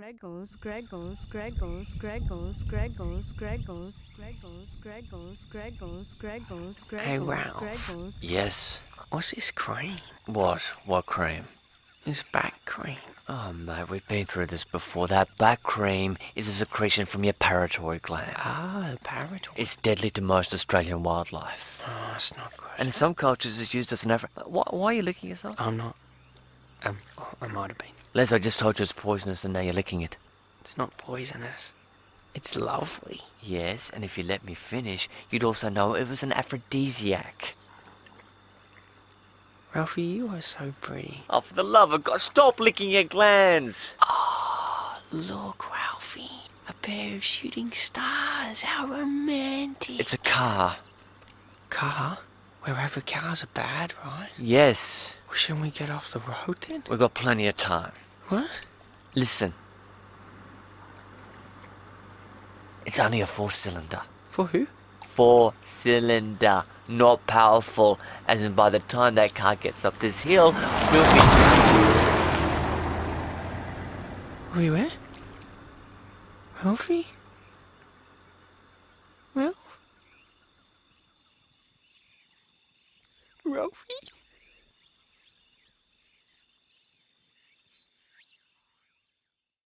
Hey, Ralph. Yes. What's this cream? What? What cream? It's back cream. Oh, mate, we've been through this before. That black cream is a secretion from your parotid gland. Ah, parrot. It's deadly to most Australian wildlife. Oh, it's not good. And in some cultures, it's used as an Why are you licking yourself? I'm not. I might have been. Les, I just told you it's poisonous and now you're licking it. It's not poisonous. It's lovely. Yes, and if you let me finish, you'd also know it was an aphrodisiac. Ralphie, you are so pretty. Oh, for the love of God, stop licking your glands! Oh, look, Ralphie. A pair of shooting stars. How romantic. It's a car. Car? Wherever cars are bad, right? Yes. Well, shouldn't we get off the road then? We've got plenty of time. What? Listen. It's only a 4-cylinder. For who? 4-cylinder, not powerful. As in by the time that car gets up this hill, we'll be... We where? Ralphie? Ralph? Ralphie?